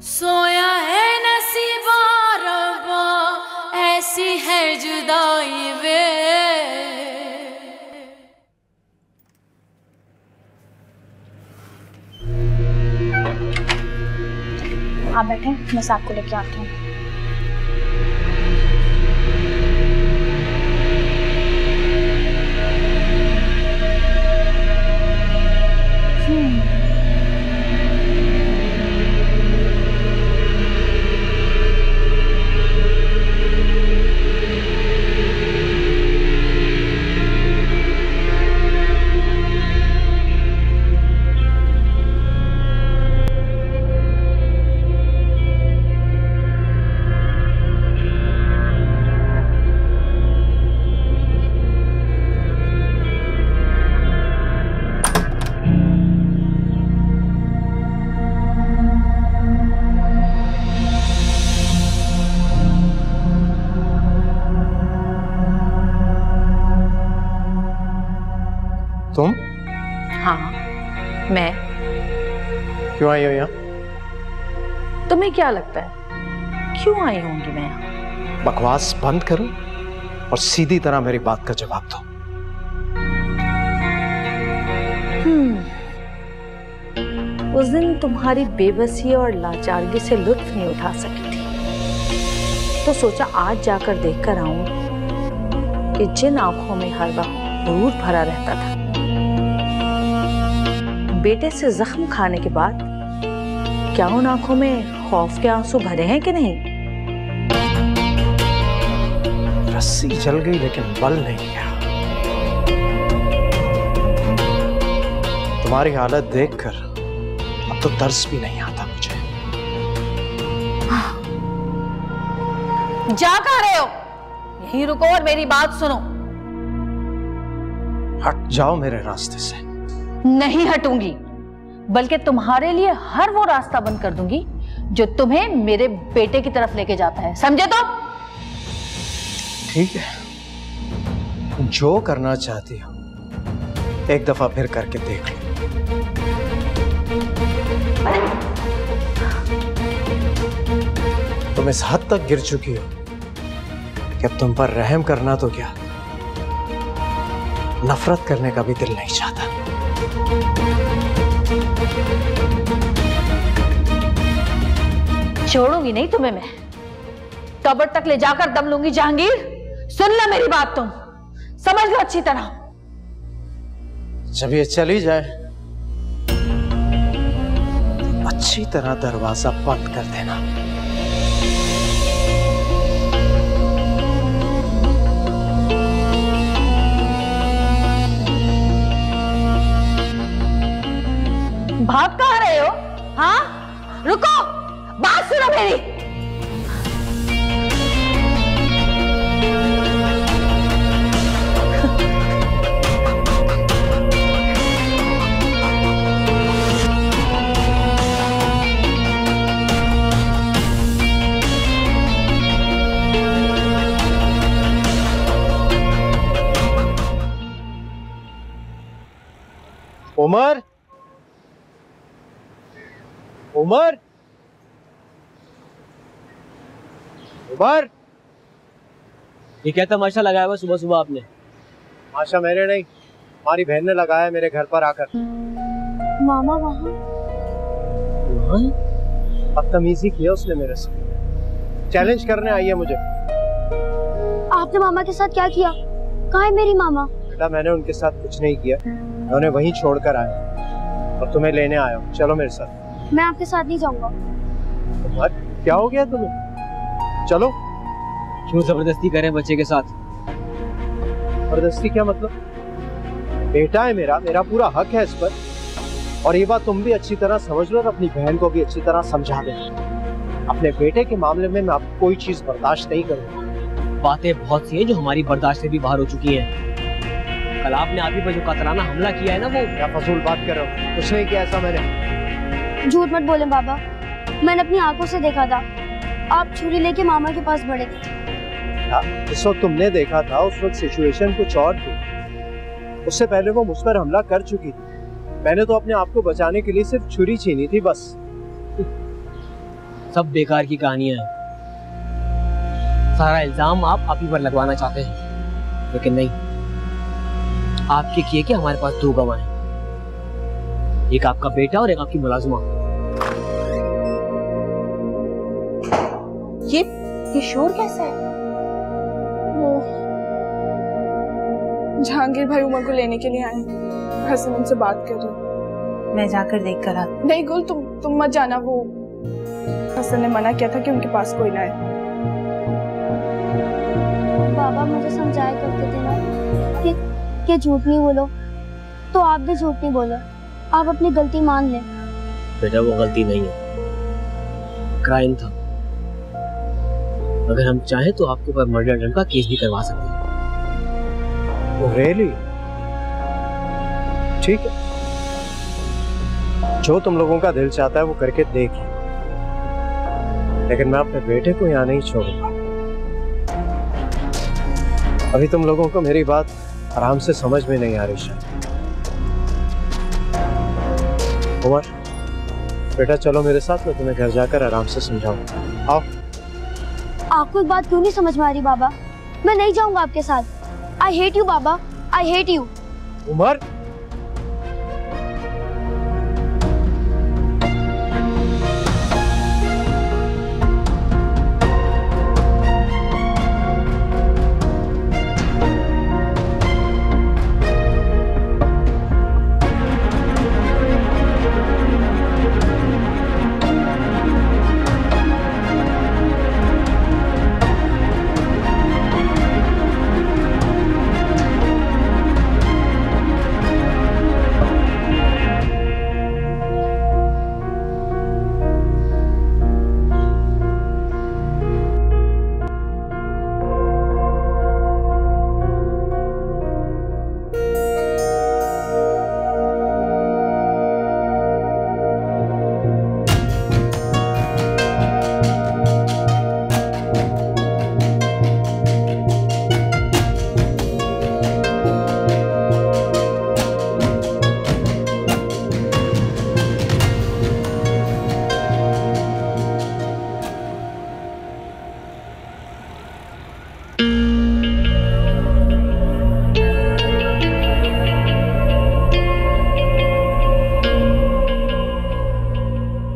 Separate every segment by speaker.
Speaker 1: सोया है नसीबा रब्बा, ऐसी है जुदाई वे।
Speaker 2: आप बैठे, मैं साथ को लेके आती हूँ।
Speaker 3: तुम?
Speaker 2: हाँ, मैं।
Speaker 3: क्यों आई हो यहाँ?
Speaker 2: तुम्हें क्या लगता है क्यों आई होंगी मैं यहाँ?
Speaker 3: बकवास बंद करो और सीधी तरह मेरी बात का जवाब दो।
Speaker 2: उस दिन तुम्हारी बेबसी और लाचारगी से लुत्फ नहीं उठा सकी थी, तो सोचा आज जाकर देखकर आऊं कि जिन आंखों में हर वक्त दूर भरा रहता था, बेटे से जख्म खाने के बाद क्या उन आंखों में खौफ के आंसू भरे हैं कि नहीं?
Speaker 3: रस्सी जल गई लेकिन बल नहीं गया। तुम्हारी हालत देखकर अब तो तरस भी नहीं आता मुझे।
Speaker 2: जा कहाँ रहे हो? यहीं रुको और मेरी बात सुनो।
Speaker 3: हट जाओ मेरे रास्ते से।
Speaker 2: नहीं हटूंगी, बल्कि तुम्हारे लिए हर वो रास्ता बंद कर दूंगी जो तुम्हें मेरे बेटे की तरफ लेके जाता है, समझे? तो
Speaker 3: ठीक है, जो करना चाहती हो एक दफा फिर करके देख लो। तुम इस हद तक गिर चुकी हो कि अब तुम पर रहम करना तो क्या, नफरत करने का भी दिल नहीं चाहता।
Speaker 2: छोड़ूंगी नहीं तुम्हें मैं, कब्र तक ले जाकर दम लूंगी। जहांगीर, सुन लो मेरी बात, तुम समझ लो अच्छी तरह।
Speaker 3: जब ये चली जाए तो अच्छी तरह दरवाजा बंद कर देना।
Speaker 2: भाग कहाँ रहे हो? हाँ, रुको, बात सुनो मेरी।
Speaker 3: उमर, उमर, उमर,
Speaker 4: ये क्या तमाशा लगाया हुआ सुबह सुबह आपने?
Speaker 3: तमाशा मेरे नहीं, हमारी बहन ने लगाया मेरे घर पर आकर।
Speaker 2: मामा वहाँ?
Speaker 3: बदतमीजी की है उसने मेरे से, चैलेंज करने आई है मुझे।
Speaker 5: आपने मामा के साथ क्या किया? कहाँ है मेरी मामा?
Speaker 3: बेटा, मैंने उनके साथ कुछ नहीं किया, मैं उन्हें वहीं छोड़कर आया और तुम्हें लेने आया हूँ। चलो मेरे साथ।
Speaker 5: मैं आपके साथ नहीं जाऊंगा।
Speaker 3: क्या हो गया तुम्हें? चलो।
Speaker 4: क्यों जबरदस्ती करें बच्चे के साथ?
Speaker 3: जबरदस्ती क्या मतलब? बेटा है मेरा, मेरा पूरा हक है इस पर। और ये बात तुम भी अच्छी तरह समझ लो और अपनी बहन को भी अच्छी तरह समझा दे। अपने बेटे के मामले में मैं आपको कोई चीज बर्दाश्त नहीं करूंगा।
Speaker 4: बातें बहुत सी हैं जो हमारी बर्दाश्त से भी बाहर हो चुकी हैं। कल आपने आप ही पर जो कातराना हमला किया है ना, वो
Speaker 3: क्या फजूल बात कर रहे हो? कुछ नहीं किया ऐसा मैंने।
Speaker 5: झूठ मत बोले बाबा, मैंने अपनी आंखों से देखा था, आप छुरी लेके मामा के पास बढ़े थे।
Speaker 3: जिस वक्त तुमने देखा था उस वक्त सिचुएशन कुछ और थी। उससे पहले वो मुझ पर हमला कर चुकी थी। मैंने तो अपने आप को बचाने के लिए सिर्फ छुरी छीनी थी बस।
Speaker 4: सब बेकार की कहानियां हैं। सारा इल्जाम आप ही पर लगवाना चाहते हैं, लेकिन नहीं, आपके किए कि हमारे पास 2 गवाह हैं, एक आपका बेटा और एक आपकी मुलाजिमा।
Speaker 6: ये शोर कैसा है? वो जहांगीर भाई उमर को लेने के लिए आए, हसन उनसे बात कर रहे।
Speaker 2: मैं जाकर देख कर आती।
Speaker 6: नहीं गुल, तुम मत जाना, वो हसन ने मना किया था कि उनके पास कोई ना आए।
Speaker 5: बाबा मुझे समझाया करते थे ना कि झूठ नहीं बोलो, तो आप भी झूठ नहीं बोलो, आप अपनी गलती मान लें।
Speaker 4: बेटा वो गलती नहीं है, क्राइम था। अगर हम चाहें तो आपके ऊपर मर्डर अटेम्प्ट का केस भी करवा सकते हैं।
Speaker 3: रियली? ठीक है, जो तुम लोगों का दिल चाहता है वो करके देखिए, लेकिन मैं अपने बेटे को यहाँ नहीं छोड़ूंगा। अभी तुम लोगों को मेरी बात आराम से समझ में नहीं आ रही शायद। उमर बेटा चलो मेरे साथ, मैं तुम्हें घर जाकर आराम से समझाऊंगा। आओ।
Speaker 5: आपको एक बात क्यों नहीं समझ में आ रही बाबा? मैं नहीं जाऊंगा आपके साथ। आई हेट यू बाबा, आई हेट यू।
Speaker 3: उमर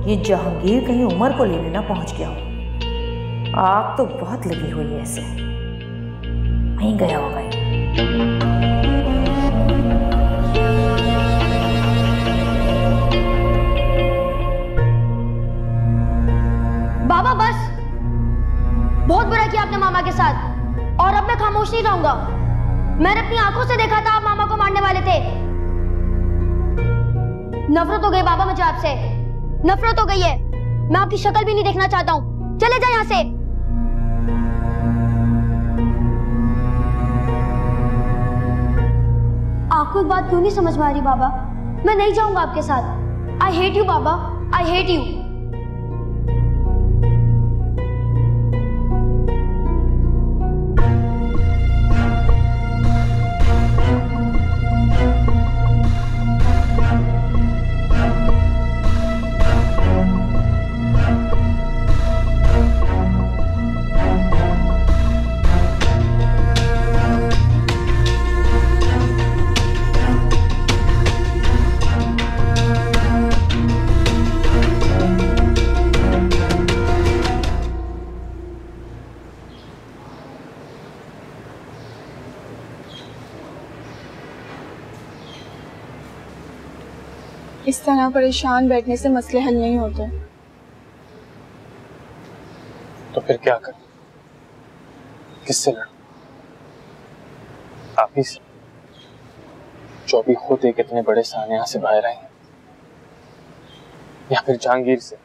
Speaker 2: ये जहांगीर कहीं उमर को लेने ना पहुंच गया हो। आग तो बहुत लगी हुई है इसे, वहीं गया होगा ये।
Speaker 5: बाबा बस, बहुत बुरा किया आपने मामा के साथ, और अब मैं खामोश नहीं रहूंगा। मैंने अपनी आंखों से देखा था आप मामा को मारने वाले थे। नफरत हो गई बाबा मुझे आपसे, नफरत हो गई है। मैं आपकी शक्ल भी नहीं देखना चाहता हूँ, चले जाए यहाँ से। आपको एक बात क्यों नहीं समझ में आ रही बाबा? मैं नहीं जाऊंगा आपके साथ। आई हेट यू बाबा, आई हेट यू।
Speaker 6: इस तरह परेशान बैठने से मसले हल नहीं होते।
Speaker 7: तो फिर क्या करें? किससे लड़ूं? आप ही से, जो भी खुद एक इतने बड़े सानिया से बाहर आए हैं, या फिर जहांगीर से,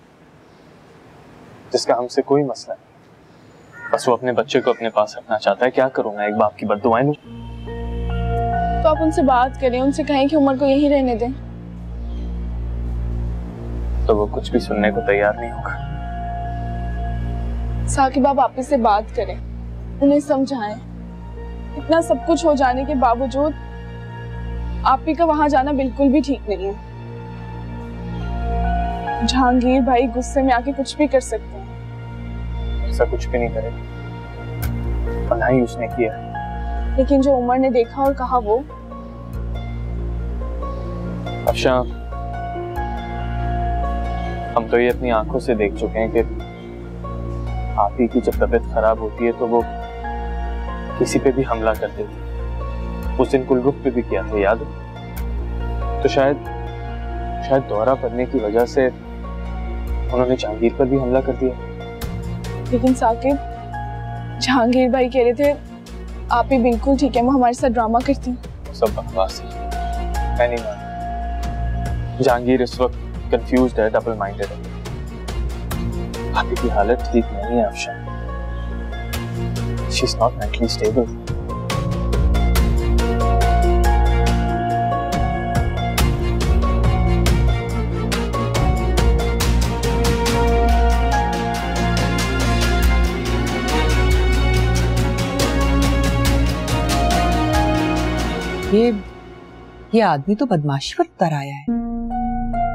Speaker 7: जिसका हमसे कोई मसला नहीं, बस वो अपने बच्चे को अपने पास रखना चाहता है। क्या करूं मैं, एक बाप की बद्दुआएं लूं?
Speaker 6: तो आप उनसे बात करें, उनसे कहें कि उमर को यहीं रहने दें।
Speaker 7: तो वो कुछ भी सुनने को तैयार नहीं होगा।
Speaker 6: साकिब आप वापस से बात करें, उन्हें समझाएं। इतना सब कुछ हो जाने के बावजूद आप ही का वहां जाना बिल्कुल भी ठीक नहीं है। जहांगीर भाई गुस्से में आके कुछ भी कर सकते हैं।
Speaker 7: ऐसा कुछ भी नहीं करेगा और ना ही उसने किया।
Speaker 6: लेकिन जो उमर ने देखा और कहा वो।
Speaker 7: अफशा, हम तो ये अपनी आंखों से देख चुके हैं कि आप ही की जब तबीयत खराब होती है तो वो किसी पे भी हमला कर देती। उस दिन कुलरुख पे भी किया था, याद है? तो शायद दौरा पड़ने की वजह से उन्होंने जहांगीर पर भी हमला कर दिया।
Speaker 6: लेकिन साकिब, जहांगीर भाई कह रहे थे आप ही बिल्कुल ठीक है, वो हमारे साथ ड्रामा करती।
Speaker 7: सब बकवास है, मैं नहीं मानता। जहांगीर इस वक्त कंफ्यूज्ड है, डबल माइंडेड है। आपकी की हालत ठीक नहीं है Afsha. She is not mentally stable.
Speaker 8: ये आदमी तो बदमाशी पर उतर आया है।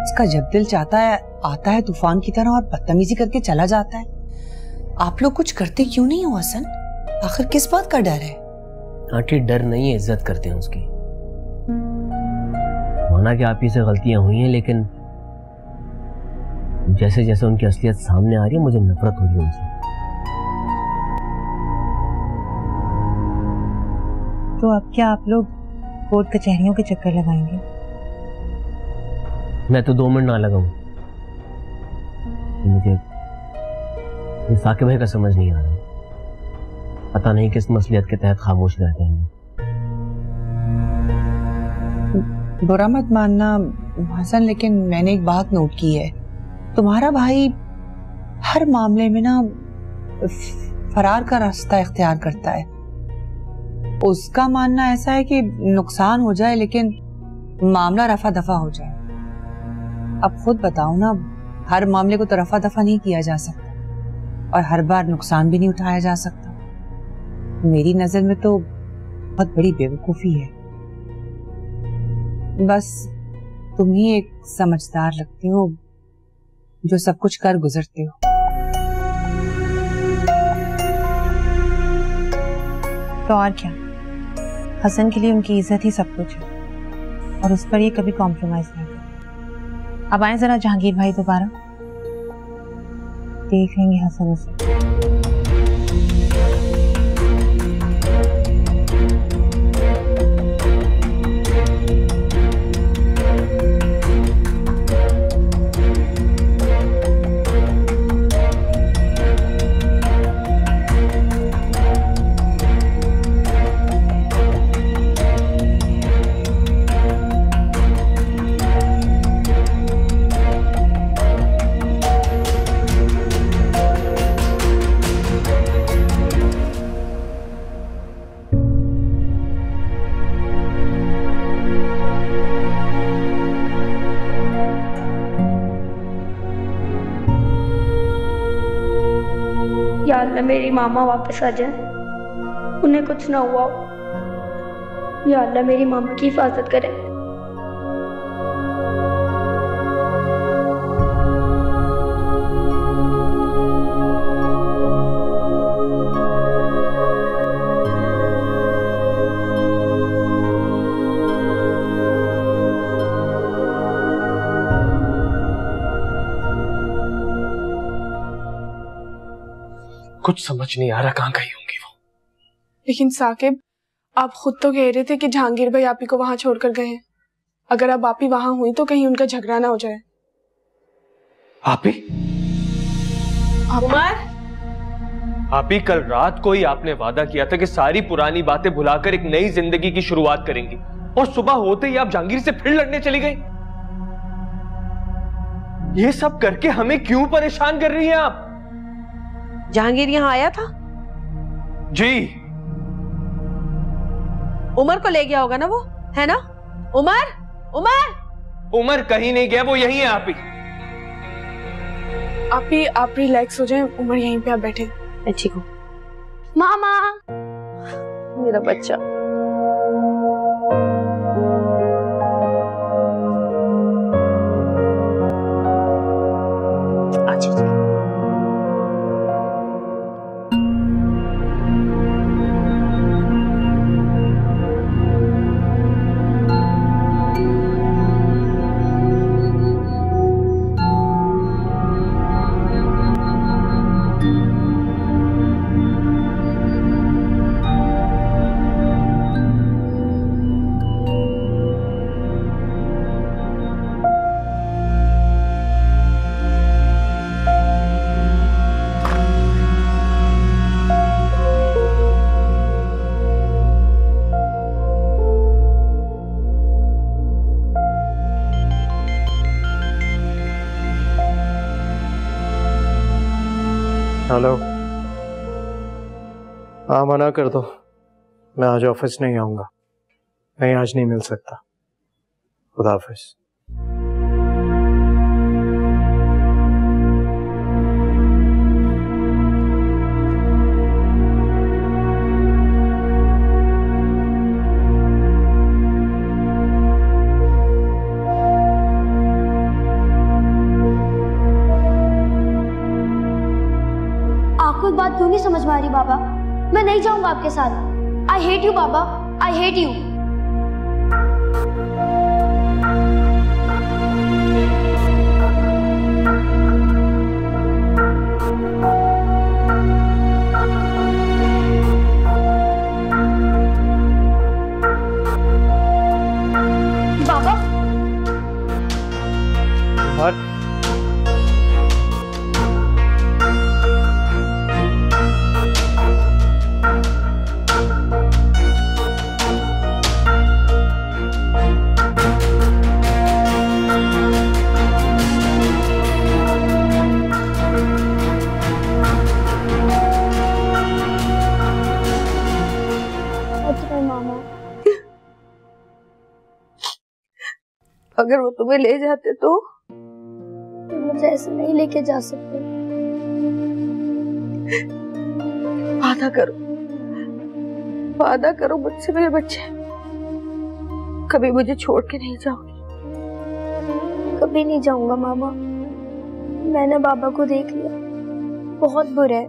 Speaker 8: इसका जब दिल चाहता है आता है तूफान की तरह और बदतमीजी करके चला जाता है। आप लोग कुछ करते क्यों नहीं हो हसन? आखिर किस बात का डर है?
Speaker 4: आंटी डर नहीं है, इज्जत करते हैं उसकी। माना कि आप ही से गलतियां हुई हैं, लेकिन जैसे जैसे उनकी असलियत सामने आ रही है मुझे नफरत हो रही है उनसे।
Speaker 9: तो अब क्या आप लोग कोर्ट कचहरियों के चक्कर लगाएंगे?
Speaker 4: मैं तो 2 मिनट ना लगाऊं। मुझे साकिब भाई का समझ नहीं आ रहा, पता नहीं किस मसलियत के तहत खामोश रहते हैं।
Speaker 8: बुरा मत मानना हसन, लेकिन मैंने एक बात नोट की है। तुम्हारा भाई हर मामले में ना फरार का रास्ता इख्तियार करता है। उसका मानना ऐसा है कि नुकसान हो जाए लेकिन मामला रफा दफा हो जाए। अब खुद बताओ ना, हर मामले को तो रफा दफा नहीं किया जा सकता और हर बार नुकसान भी नहीं उठाया जा सकता। मेरी नजर में तो बहुत बड़ी बेवकूफी है। बस तुम ही एक समझदार लगते हो जो सब कुछ कर गुजरते हो।
Speaker 9: तो और क्या, हसन के लिए उनकी इज्जत ही सब कुछ है और उस पर ये कभी कॉम्प्रोमाइज नहीं किया। अब आए जरा जहांगीर भाई, दोबारा देख लेंगे हसन उसे।
Speaker 5: या अल्लाह मेरी मामा वापस आ जाए, उन्हें कुछ ना हुआ हो। या अल्लाह मेरी मामा की हिफाजत करे।
Speaker 7: कुछ समझ नहीं आ रहा कहाँ गई होंगी वो।
Speaker 6: लेकिन साकिब, आप खुद तो कह रहे थे कि जहांगीर भाई आप ही को वहां छोड़कर गए हैं। अगर अब आप ही वहां हुई तो कहीं उनका झगड़ा ना हो जाए।
Speaker 7: आप ही? आप ही कल रात को ही आपने वादा किया था कि सारी पुरानी बातें भुलाकर एक नई जिंदगी की शुरुआत करेंगी, और सुबह होते ही आप जहांगीर से फिर लड़ने चली गई। ये सब करके हमें क्यों परेशान कर रही हैं आप?
Speaker 10: जहांगीर यहाँ आया था?
Speaker 7: जी।
Speaker 10: उमर को ले गया होगा ना वो, है ना? उमर
Speaker 7: कहीं नहीं गया, वो यहीं है।
Speaker 6: आप रिलैक्स हो जाएं, उमर यहीं पे आप बैठे।
Speaker 10: मैं ठीक हूँ।
Speaker 5: मामा,
Speaker 10: मेरा बच्चा।
Speaker 3: हेलो। हाँ, मना कर दो, मैं आज ऑफिस नहीं आऊंगा। मैं आज नहीं मिल सकता। खुदा हाफिज।
Speaker 5: आपको एक बात क्यों नहीं समझ में आ रही बाबा? मैं नहीं जाऊंगा आपके साथ। आई हेट यू बाबा, आई हेट यू। बाबा
Speaker 10: अगर वो तुम्हें ले जाते तो
Speaker 5: मुझे ऐसे नहीं लेके जा सकते।
Speaker 10: वादा करो मुझसे मेरे बच्चे, कभी मुझे छोड़ के नहीं जाओगी।
Speaker 5: कभी नहीं जाऊंगा मामा। मैंने बाबा को देख लिया, बहुत बुरे हैं।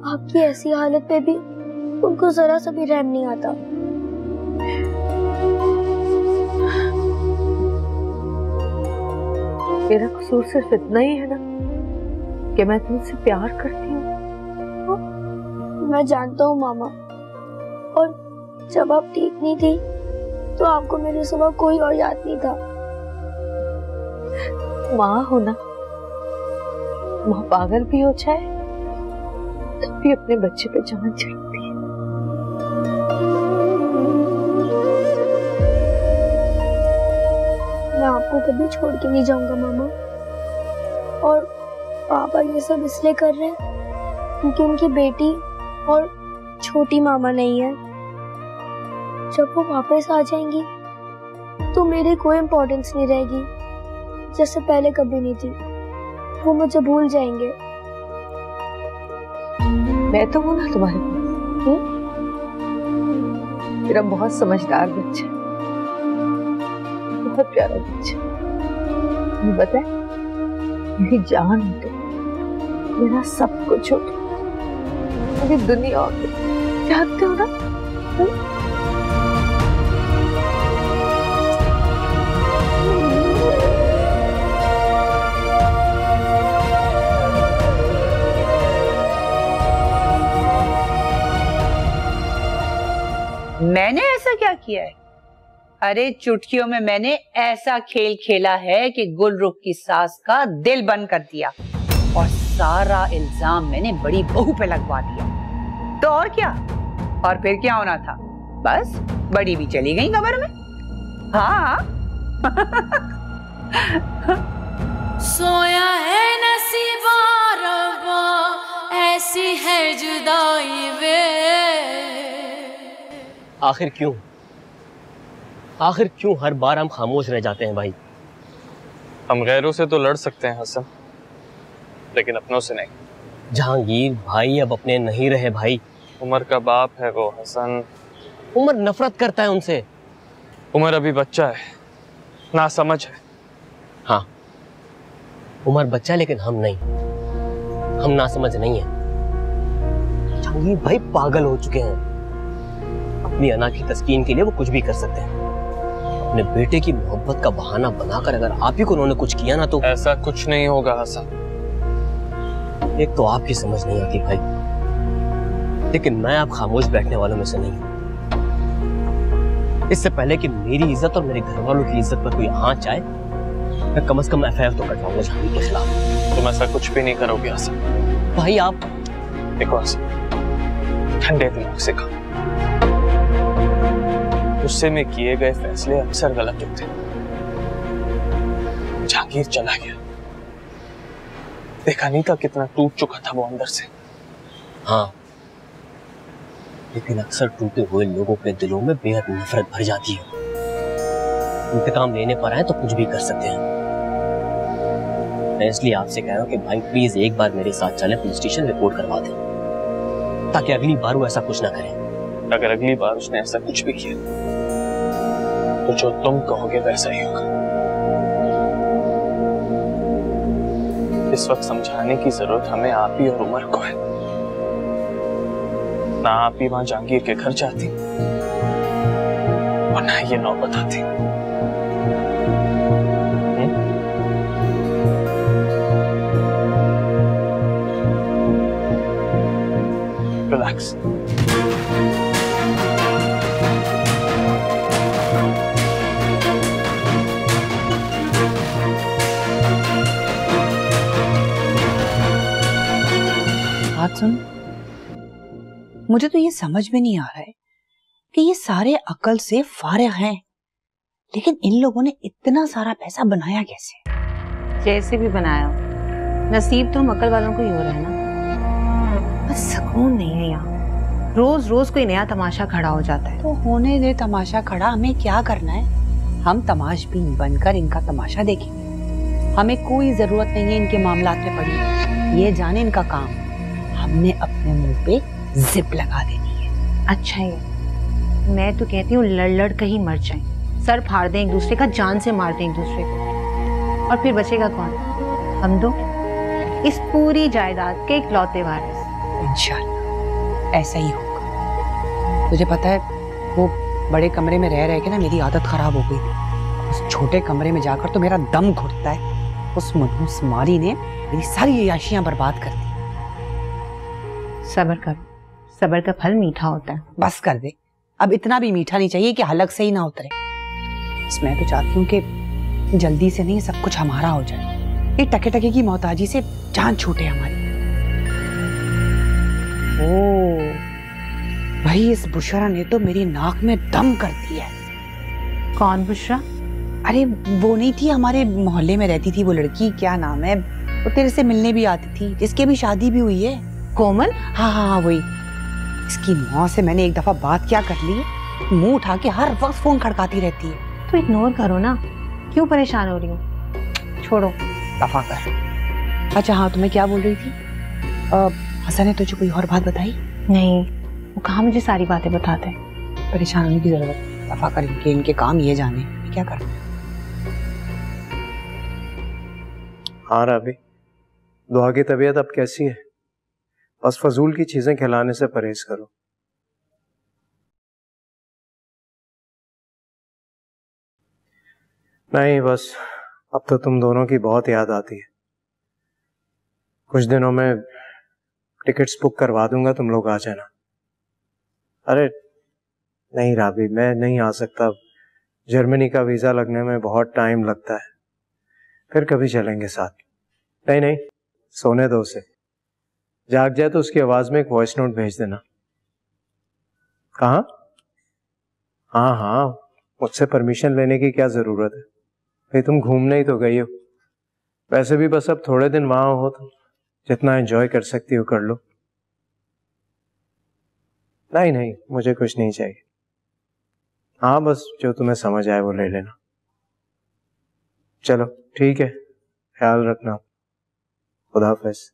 Speaker 5: आपकी ऐसी हालत पे भी उनको जरा सा भी रहम नहीं आता।
Speaker 10: मेरा कसूर सिर्फ इतना ही है ना कि मैं तुमसे प्यार करती हूँ।
Speaker 5: मैं जानता हूँ मामा, और जब आप ठीक नहीं थी तो आपको मेरे सिवा कोई और याद नहीं था।
Speaker 10: माँ हो ना, माँ पागल भी हो जाए तब भी अपने बच्चे पे जान चढ़ती है।
Speaker 5: मैं आपको कभी छोड़ के नहीं जाऊंगा मामा। और पापा ये सब इसलिए कर रहे हैं क्योंकि उनकी बेटी और छोटी मामा नहीं है। जब वो वापस आ जाएंगी तो मेरी कोई इम्पोर्टेंस नहीं रहेगी, जैसे पहले कभी नहीं थी। वो मुझे भूल जाएंगे।
Speaker 10: मैं तो हूं ना तुम्हारे पास। मेरा बहुत समझदार बच्चा, बहुत प्यारा बच्चा। तुम्हें पता है, मेरी जान हो तुम, मेरा सब कुछ हो तुम, मेरी दुनिया हो तुम, जानते हो ना?
Speaker 8: मैंने ऐसा क्या किया है? अरे चुटकियों में मैंने ऐसा खेल खेला है कि गुलरुख की सास का दिल बंद कर दिया, और सारा इल्जाम मैंने बड़ी बहू पे लगवा दिया। तो और क्या? और फिर क्या होना था? बस बड़ी भी चली गई कब्र में। हाँ
Speaker 1: सोया है नसीबा रब्बा, ऐसी है जुदाई वे।
Speaker 4: आखिर क्यों? आखिर क्यों हर बार हम खामोश रह जाते हैं भाई?
Speaker 7: हम गैरों से तो लड़ सकते हैं हसन, लेकिन अपनों से नहीं।
Speaker 4: जहांगीर भाई अब अपने नहीं रहे भाई।
Speaker 7: उमर का बाप है वो हसन।
Speaker 4: उमर नफरत करता है उनसे।
Speaker 7: उमर अभी बच्चा है, नासमझ है।
Speaker 4: हाँ, उमर बच्चा है, लेकिन हम नहीं। हम नासमझ नहीं है। जहांगीर भाई पागल हो चुके हैं। अपनी अना की तस्कीन के लिए वो कुछ भी कर सकते हैं। अपने बेटे की मोहब्बत का बहाना बनाकर अगर आप ही को उन्होंने कुछ किया ना तो
Speaker 7: ऐसा कुछ नहीं होगा हसन।
Speaker 4: एक तो आपकी समझ नहीं आती भाई, लेकिन मैं आप खामोश बैठने वालों में से नहीं हूं। इससे पहले कि मेरी इज्जत और मेरे घर वालों की इज्जत पर कोई आंच आए, मैं कम से कम एफआईआर तो कटवाऊंगा जहांगीर के खिलाफ।
Speaker 7: तुम ऐसा कुछ भी नहीं करोगे हसन।
Speaker 4: भाई आप
Speaker 7: देखो हसन, ठंडे दिमाग से कहो। गुस्से में किए गए फैसले अक्सर गलत होते हैं। जहांगीर चला गया, देखा नहीं था कितना टूट चुका था वो अंदर से।
Speaker 4: हाँ, लेकिन अक्सर टूटे हुए लोगों के दिलों में बेहद नफरत भर जाती है। इंतकाम लेने पर आए तो कुछ भी कर सकते हैं। मैं इसलिए आपसे कह रहा हूँ कि भाई प्लीज एक बार मेरे साथ चलें, पुलिस स्टेशन रिपोर्ट करवा दें, ताकि अगली बार वो ऐसा कुछ ना करें।
Speaker 7: अगर अगली बार उसने ऐसा कुछ भी किया तो जो तुम कहोगे वैसा ही होगा। इस वक्त समझाने की जरूरत हमें आप ही और उमर को है। ना आप ही वहां जहांगीर के घर जाती और ना ये नौबत आती। रिलैक्स।
Speaker 8: बात सुन, मुझे तो ये समझ में नहीं आ रहा है कि ये सारे अकल से फारिग हैं, लेकिन इन लोगों ने इतना सारा पैसा बनाया कैसे?
Speaker 9: जैसे भी बनाया हो, नसीब तो हम अकल वालों को ही हो रहा है ना। बस सुकून नहीं है यहाँ, रोज रोज कोई नया तमाशा खड़ा हो जाता है।
Speaker 8: तो होने दे तमाशा खड़ा, हमें क्या करना है? हम तमाशबीन बनकर इनका तमाशा देखेंगे। हमें कोई जरूरत नहीं है इनके मामलात में पड़ने, ये जाने इनका काम। हमने अपने मुंह पे जिप लगा देनी है।
Speaker 9: अच्छा है, मैं तो कहती हूँ लड़ लड़ कर ही मर जाएं, सर फाड़ दें एक दूसरे का, जान से मार दें एक दूसरे को, और फिर बचेगा कौन? हम दो, इस पूरी जायदाद के इकलौते वारिस।
Speaker 8: इंशाल्लाह ऐसा ही होगा। तुझे पता है, वो बड़े कमरे में रह रह के ना मेरी आदत खराब हो गई थी। उस छोटे कमरे में जाकर तो मेरा दम घुटता है। उस मनहूस मारी ने मेरी सारी अय्याशियां बर्बाद कर दी।
Speaker 9: सब्र करो, सब्र का फल मीठा होता है।
Speaker 8: बस कर दे, अब इतना भी मीठा नहीं चाहिए कि हलक से ही ना उतरे। मैं तो चाहती हूँ कि जल्दी से नहीं सब कुछ हमारा हो जाए। ये टके टके की मोहताजी से जान छूटे हमारी। ओ भाई, इस बुशरा ने तो मेरी नाक में दम कर दिया है।
Speaker 9: कौन बुशरा?
Speaker 8: अरे वो नहीं थी, हमारे मोहल्ले में रहती थी वो लड़की, क्या नाम है, वो तेरे से मिलने भी आती थी, जिसकी अभी शादी भी हुई है।
Speaker 9: कोमल?
Speaker 8: हाँ हाँ हाँ वही। इसकी माँ से मैंने एक दफा बात क्या कर ली है, मुंह उठा के हर वक्त फोन खड़काती रहती है।
Speaker 9: तो इग्नोर करो ना, क्यों परेशान हो रही हो? छोड़ो,
Speaker 8: दफा कर। अच्छा हाँ, तुम्हें क्या बोल रही थी? हसन ने तुझे कोई और बात बताई?
Speaker 9: नहीं, वो कहाँ मुझे सारी बातें बताते।
Speaker 8: परेशान होने की जरूरत, दफा कर, इनके काम ये जाने क्या करना है।
Speaker 3: हाँ राबी, दुआ की तबीयत अब कैसी है? बस फजूल की चीजें खिलाने से परहेज करो। नहीं, बस अब तो तुम दोनों की बहुत याद आती है। कुछ दिनों में टिकट्स बुक करवा दूंगा, तुम लोग आ जाना। अरे नहीं राबी, मैं नहीं आ सकता। जर्मनी का वीजा लगने में बहुत टाइम लगता है। फिर कभी चलेंगे साथ। नहीं नहीं, सोने दो उसे, जाग जाए तो उसकी आवाज में एक वॉइस नोट भेज देना। कहाँ? हाँ हाँ, मुझसे परमिशन लेने की क्या जरूरत है भाई, तुम घूमने ही तो गई हो। वैसे भी बस अब थोड़े दिन वहां हो तो जितना एंजॉय कर सकती हो कर लो। नहीं नहीं, मुझे कुछ नहीं चाहिए। हाँ बस जो तुम्हें समझ आए वो ले लेना। चलो ठीक है, ख्याल रखना। खुदा हाफिज़।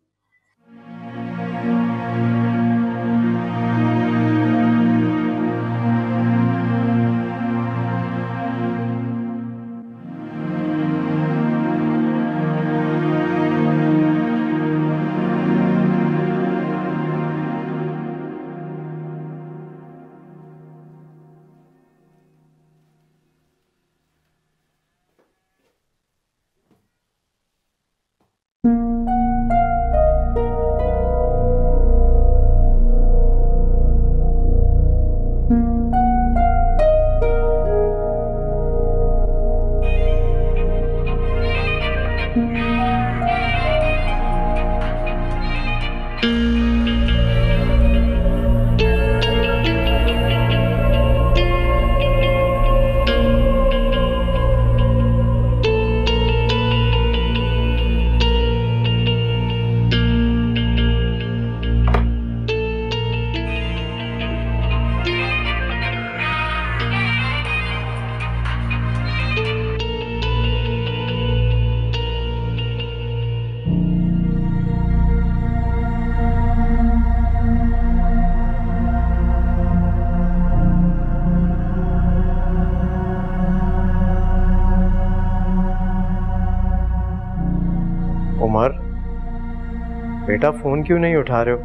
Speaker 3: बेटा फोन क्यों नहीं उठा रहे हो?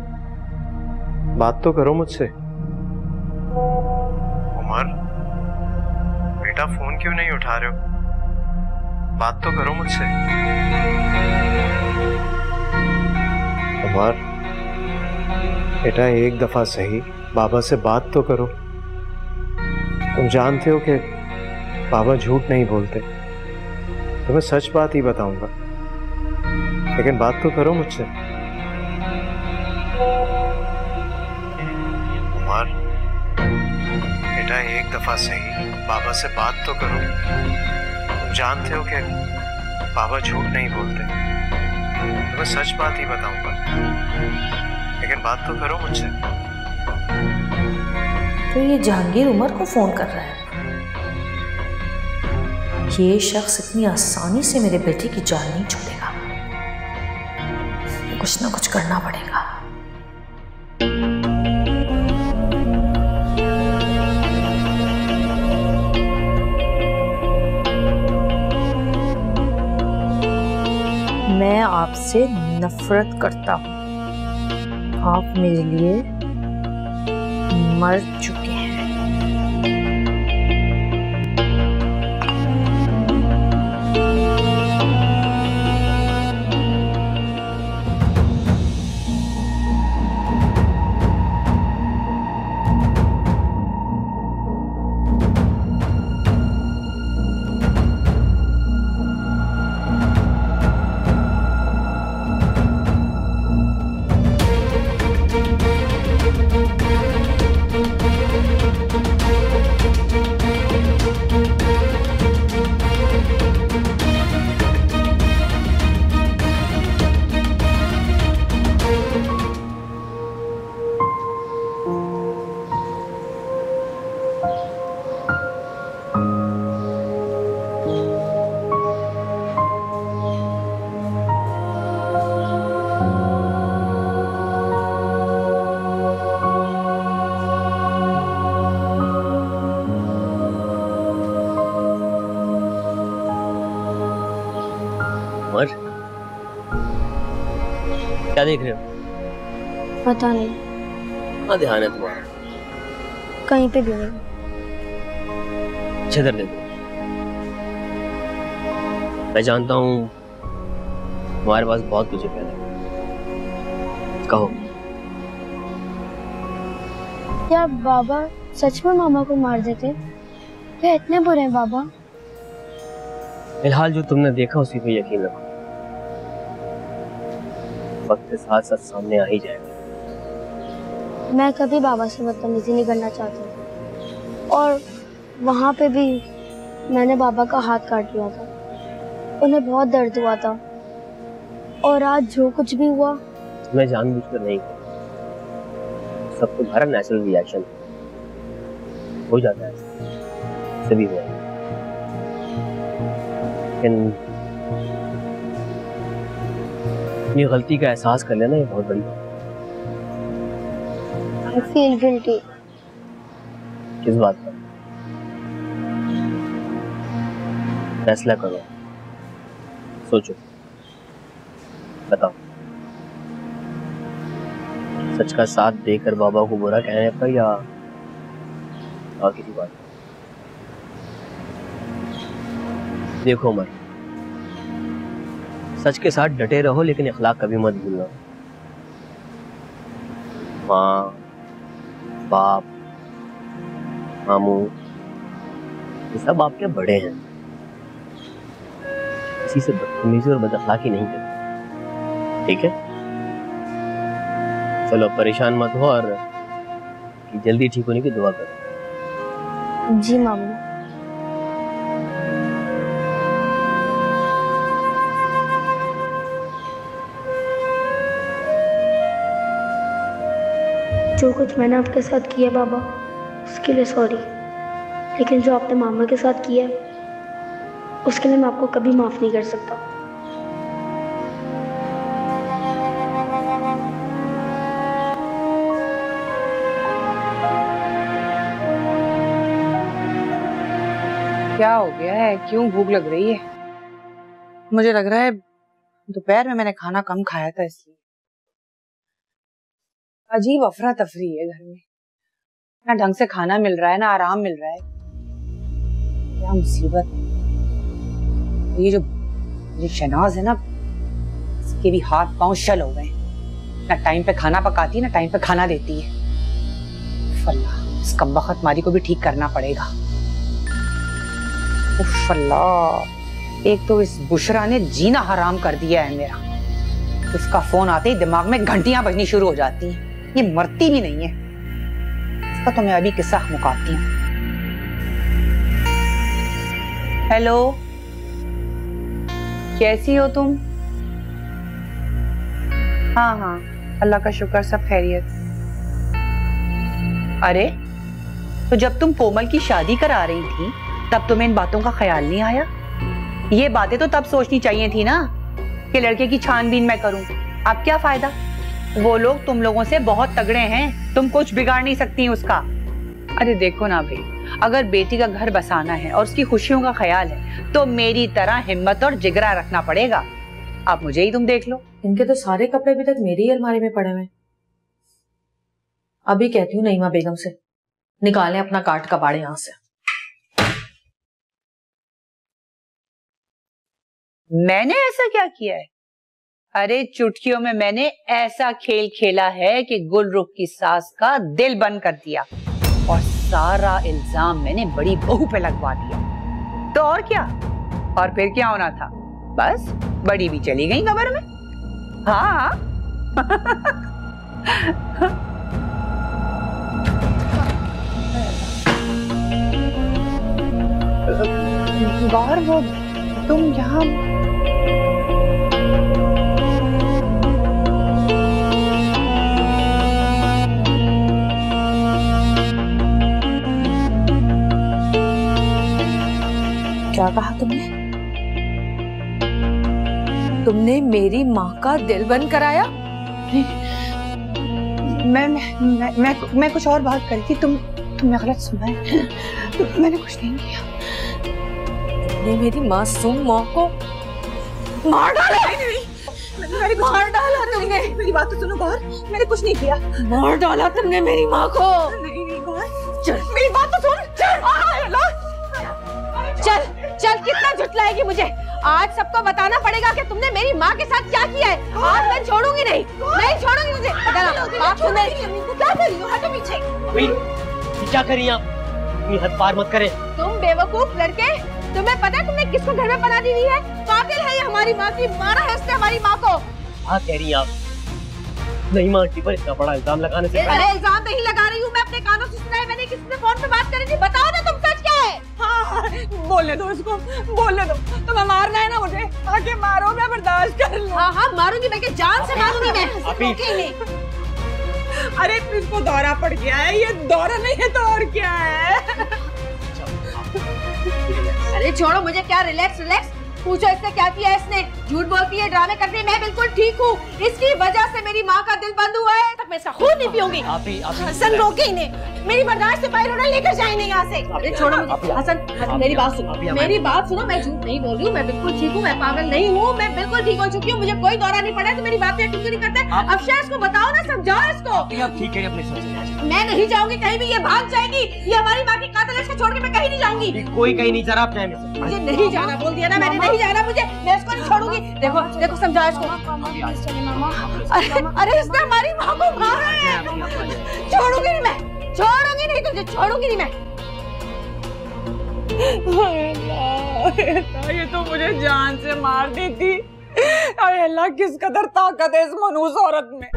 Speaker 3: बात तो करो मुझसे। उमर, बेटा फोन क्यों नहीं उठा रहे हो? बात तो करो मुझसे। उमर, बेटा एक दफा सही बाबा से बात तो करो। तुम जानते हो कि बाबा झूठ नहीं बोलते, तो मैं सच बात ही बताऊंगा, लेकिन बात तो करो मुझसे। उमर, बेटा एक दफा सही बाबा से बात तो करो। तुम जानते हो कि बाबा झूठ नहीं बोलते, तो मैं सच बात ही बताऊंगा, लेकिन बात तो करो मुझसे।
Speaker 2: तो ये जहांगीर उमर को फोन कर रहा है। ये शख्स इतनी आसानी से मेरे बेटे की जान नहीं छोड़ेगा। कुछ ना कुछ करना पड़ेगा। मैं आपसे नफरत करता हूं। आप मेरे लिए मर चुके हैं।
Speaker 4: उमर, क्या देख रहे हो?
Speaker 5: पता नहीं,
Speaker 4: हाँ ध्यान है तुम्हारा।
Speaker 5: कहीं पे भी नहीं।
Speaker 4: छतर दे दो। मैं जानता हूँ तुम्हारे पास बहुत कुछ है, पहले कहो।
Speaker 5: क्या बाबा सच में मामा को मार देते? क्या इतने बुरे हैं बाबा?
Speaker 4: फिलहाल जो तुमने देखा उसी पे यकीन रखो, वक्त के साथ साथ सामने आ ही जाएगा।
Speaker 5: मैं कभी बाबा से बदतमीजी नहीं करना चाहती, और वहाँ पे भी मैंने बाबा का हाथ काट लिया था। उन्हें बहुत दर्द हुआ था, और आज जो कुछ भी हुआ
Speaker 4: मैं जानबूझकर नहीं किया, सब तुम्हारा नेचुरल रिएक्शन हो जाता है, सभी हुआ। लेकिन अपनी गलती का एहसास कर लेना ये बहुत बड़ी बात है।
Speaker 5: I feel guilty।
Speaker 4: किस बात पर? फैसला करो, सोचो, बताओ। सच का साथ देकर बाबा को बुरा कहने पर या और किसी बात पर? देखो उमर, सच के साथ डटे रहो, लेकिन इखलाक कभी मत भूलना। माँ, बाप, मामू, ये सब आपके बड़े हैं। किसी से बदतमीजी और बदअखलाकी नहीं करते, ठीक है? चलो परेशान मत हो और कि जल्दी ठीक होने की दुआ करो।
Speaker 5: जी मामू। जो कुछ मैंने आपके साथ किया बाबा, उसके लिए सॉरी, लेकिन जो आपने मामा के साथ किया उसके लिए मैं आपको कभी माफ नहीं कर सकता।
Speaker 8: क्या हो गया है? क्यों भूख लग रही है? मुझे लग रहा है दोपहर में मैंने खाना कम खाया था इसलिए। अजीब अफरा तफरी है घर में, ना ढंग से खाना मिल रहा है ना आराम मिल रहा है। क्या मुसीबत है। ये शहनाज है ना, इसके भी हाथ पांव शल हो गए। ना टाइम पे खाना पकाती है ना टाइम पे खाना देती है। अल्लाह, इस कमबख्त मारी को भी ठीक करना पड़ेगा। उफ अल्लाह, एक तो इस बुशरा ने जीना हराम कर दिया है मेरा। उसका फोन आते ही दिमाग में घंटियां बजनी शुरू हो जाती हैं। ये मरती भी नहीं है। इसका तो मैं अभी किस्सा मुकाती हूँ। हेलो, कैसी हो तुम? हाँ हाँ, अल्लाह का शुक्र, सब खैरियत। अरे, तो जब तुम कोमल की शादी करा रही थी तब तुम्हें इन बातों का ख्याल नहीं आया? ये बातें तो तब सोचनी चाहिए थी ना कि लड़के की छानबीन मैं करूं। अब क्या फायदा? वो लोग तुम लोगों से बहुत तगड़े हैं, तुम कुछ बिगाड़ नहीं सकती उसका। अरे देखो ना भाई, अगर बेटी का घर बसाना है और उसकी खुशियों का ख्याल है तो मेरी तरह हिम्मत और जिगरा रखना पड़ेगा। अब मुझे ही तुम देख लो।
Speaker 2: इनके तो सारे कपड़े अभी तक मेरी अलमारी में पड़े हुए। अभी कहती हूँ नईमा बेगम से निकालें अपना काट कबाड़े यहाँ से।
Speaker 8: मैंने ऐसा क्या किया है? अरे चुटकियों में मैंने ऐसा खेल खेला है कि गुलरुख की सास का दिल बंद कर दिया और सारा इल्जाम मैंने बड़ी बहू पे लगवा दिया। तो और क्या? और फिर क्या होना था? बस बड़ी भी चली गई कब्र में। हाँ गौर, वो तुम यहाँ
Speaker 2: क्या कहा तुमने? तुमने मेरी माँ का दिल बंद कराया?
Speaker 8: मैं कुछ और बात करी थी। तुमने गलत सुना है। मैंने कुछ नहीं किया।
Speaker 2: तुमने मेरी मासूम माँ को मार डाला। मार डाला तुमने।
Speaker 8: मेरी बात तो सुनो गौर, मैंने कुछ नहीं किया।
Speaker 2: मार डाला तुमने मेरी माँ को।
Speaker 8: नहीं गौर, चल मेरी बात तो सुन।
Speaker 9: चल चल, कितना झुठलाएगी मुझे? आज सबको बताना पड़ेगा कि तुमने मेरी माँ के साथ क्या किया है। आज मैं छोड़ूंगी नहीं, नहीं छोड़ूंगी तुझे। बात सुन, क्या कर रही हो? हटो पीछे।
Speaker 4: क्या करिए आप? इतनी हद पार मत करें।
Speaker 9: तुम बेवकूफ लड़के, तुम्हें पता है तुमने किसको घर में पना दी हुई है? कातिल है ये हमारी माँ की, मारा है उसने हमारी माँ को।
Speaker 4: क्या कह रही हैं आप? नहीं माँ, आंटी पर इतना बड़ा इल्जाम लगाने से
Speaker 9: अरे इल्जाम नहीं लगा रही हूँ मैं, अपने कानों से सुना है मैंने। किसी ने फोन पे बात करी थी, बताओ ना तुम, सच क्या है?
Speaker 8: हाँ, बोलने दो इसको, बोलने दो। तुम्हें मारना है ना मुझे, आके मारो, मैं बर्दाश्त कर लूं।
Speaker 9: हाँ हाँ मारूंगी, बल्कि जान से मारूंगी मैं।
Speaker 8: अरे इसको दौरा पड़ गया है। ये दौरा नहीं है तो और क्या है?
Speaker 9: अरे छोड़ो मुझे, क्या रिलैक्स रिलैक्स। पूछो इससे क्या किया है इसने? झूठ बोलती है, ड्रामे करती है। मैं बिल्कुल ठीक हूँ। इसकी वजह से मेरी माँ का दिल बंद हुआ है। तक मैं इसका खून नहीं पीऊंगी। हसन रोके इन्हें, मेरी बर्दाश्त से बाहर होना, लेकर जाए नहीं यहाँ से। अरे छोड़ो मुझे। हसन मेरी बात सुनो, मेरी बात सुनो। मैं झूठ नहीं बोल रही हूँ, मैं बिल्कुल ठीक हूँ, मैं पागल नहीं हूँ, मैं बिल्कुल ठीक हो चुकी हूँ। मुझे कोई दौरा नहीं पड़ा है तो मेरी बात पे क्यों नहीं करते? अब शायद को बताओ ना, समझाओ इसको।
Speaker 4: ठीक है, अपने सोच।
Speaker 9: मैं नहीं जाऊंगी कहीं भी, ये भाग जाएगी। ये हमारी माँ की कातिल है, इसको छोड़ के मैं कहीं नहीं जाऊंगी।
Speaker 4: कोई कहीं नहीं जा रहा, आप जाए।
Speaker 9: मुझे नहीं जाना बोल दिया ना मैंने, नहीं जाना मुझे। मैं इसको नहीं छोड़ूंगी। देखो देखो, समझा इसको। अरे इसने हमारी माँ को मारा है। छोड़ूंगी नहीं मैं, छोड़ूंगी नहीं तुझे, छोड़ूंगी नहीं मैं।
Speaker 8: ये तो मुझे जान से मार देती। अरे अल्लाह, किस कदर ताकत है इस मनूस औरत में।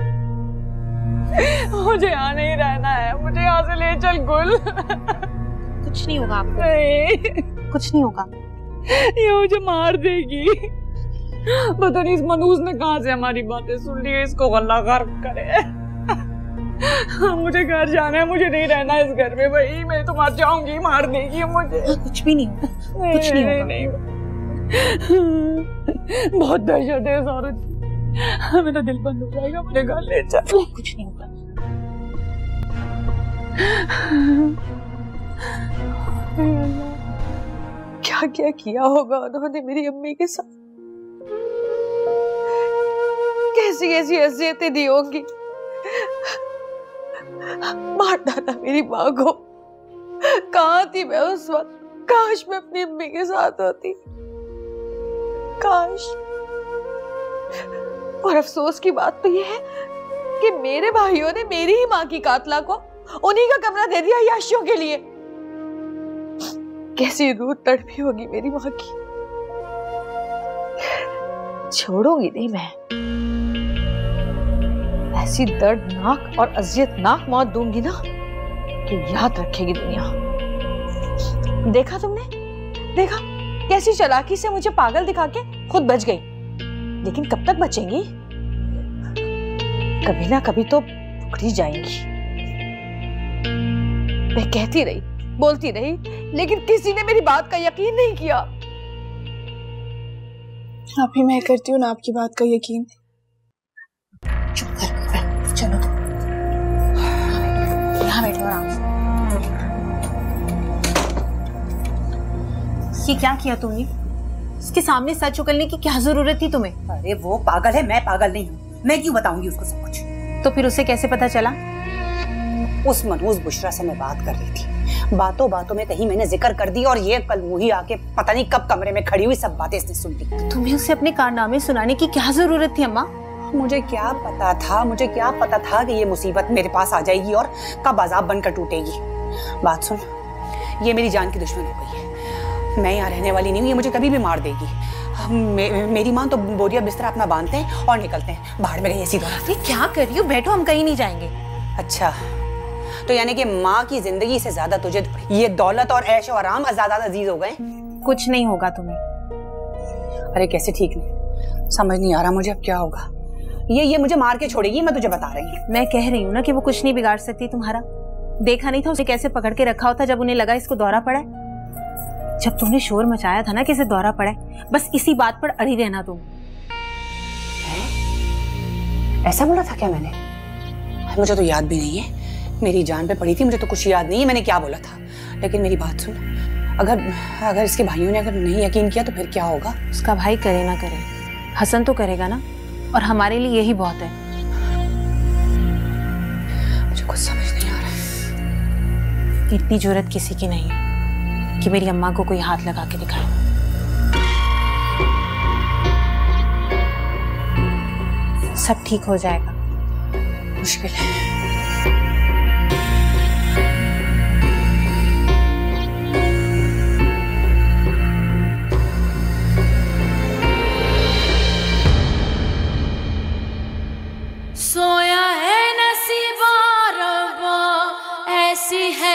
Speaker 8: मुझे यहाँ नहीं रहना है, मुझे यहाँ से ले चल गुल।
Speaker 9: कुछ नहीं होगा आपको,
Speaker 8: नहीं
Speaker 9: कुछ नहीं होगा।
Speaker 8: ये मुझे मार देगी। पता नहीं इस मनूस ने कहाँ से हमारी बातें सुन ली है। इसको अल्लाह गर्क करे। मुझे घर जाना है, मुझे नहीं रहना इस घर में भाई। मैं तो मर जाऊंगी, मार देगी मुझे।
Speaker 9: कुछ भी नहीं होगा, कुछ नहीं होगा।
Speaker 8: नहीं। बहुत दहशत है इस औरत की। मेरा दिल बंद हो जाएगा, मुझे घर ले चल।
Speaker 9: कुछ नहीं होगा।
Speaker 10: क्या क्या किया होगा उन्होंने मेरी अम्मी के साथ, कैसी कैसी अज़ियतें दी होंगी। मार डाला मेरी माँ को। कहाँ थी मैं उस वक्त? काश मैं अपनी अम्मी के साथ होती, काश। और अफसोस की बात तो ये है कि मेरे भाइयों ने मेरी ही माँ की कातला को उन्हीं का कमरा दे दिया याशियों के लिए। कैसी रूह तड़पी होगी मेरी माँ की। छोड़ूंगी नहीं मैं, ऐसी दर्दनाक और अजियतनाक मौत दूंगी ना कि याद रखेगी दुनिया। देखा तुमने, देखा कैसी चालाकी से मुझे पागल दिखा के खुद बच गई। लेकिन कब तक बचेंगी? कभी ना कभी तो पकड़ी जाएंगी। मैं कहती रही, बोलती रही, लेकिन किसी ने मेरी बात का यकीन नहीं किया।
Speaker 6: आप ही मैं करती हूँ ना आपकी बात का यकीन।
Speaker 10: चुप कर, चलो यहाँ बैठो आराम से।
Speaker 9: ये क्या किया तुमने? इसके सामने सच उगलने की क्या जरूरत थी तुम्हें?
Speaker 11: अरे वो पागल है, मैं पागल नहीं हूँ। मैं क्यों बताऊंगी उसको सब कुछ?
Speaker 9: तो फिर उसे कैसे पता चला?
Speaker 11: उस मनहूस बुशरा से मैं बात कर रही थी। बातों बातों में कहीं मैंने जिक्र कर दी और ये कल मुही आके पता नहीं कब कमरे में खड़ी हुई सब बातें इसने सुन ली।
Speaker 9: तुम्हें उसे अपने कारनामे सुनाने की क्या जरूरत थी अम्मा?
Speaker 11: मुझे क्या पता था कि ये मुसीबत मेरे पास आ जाएगी और कब अजाब बनकर टूटेगी। बात सुन, ये मेरी जान की दुश्मन हो गई है। मैं यहाँ रहने वाली नहीं हूँ, ये मुझे कभी भी मार देगी। मेरी माँ तो बोरिया बिस्तर अपना बांधते हैं और निकलते हैं। बाहर में गई ऐसी दौलत।
Speaker 9: क्या कर रही हो? बैठो, हम कहीं नहीं जाएंगे।
Speaker 11: अच्छा, तो यानी कि माँ की जिंदगी से ज्यादा तुझे ये दौलत और ऐश और आराम ज्यादा अजीज हो गए?
Speaker 9: कुछ नहीं होगा तुम्हें।
Speaker 11: अरे कैसे ठीक नहीं, समझ नहीं आ रहा मुझे अब क्या होगा। ये मुझे मार के छोड़ेगी, मैं तुझे बता रही हूँ।
Speaker 9: मैं कह रही हूँ ना कि वो कुछ नहीं बिगाड़ सकती तुम्हारा। देखा नहीं था उसे कैसे पकड़ के रखा होता जब उन्हें लगा इसको दौरा पड़ा है। जब तुमने शोर मचाया था ना कि इसे दौरा पड़ा है, बस इसी बात पर अड़ी रहना तुम।
Speaker 11: ऐसा बोला था क्या मैंने? मुझे तो याद भी नहीं है। मेरी जान पे पड़ी थी, मुझे तो कुछ याद नहीं है मैंने क्या बोला था। लेकिन मेरी बात सुन, अगर इसके भाइयों ने अगर नहीं यकीन किया तो फिर क्या होगा?
Speaker 9: उसका भाई करे ना करे, हसन तो करेगा ना, और हमारे लिए यही बहुत है।
Speaker 11: मुझे कुछ समझ नहीं आ रहा है।
Speaker 9: इतनी जुर्रत किसी की नहीं है कि मेरी अम्मा को कोई हाथ लगा के दिखाए। सब ठीक हो जाएगा।
Speaker 11: मुश्किल है।
Speaker 1: सोया है नसीबा रब्बा, ऐसी है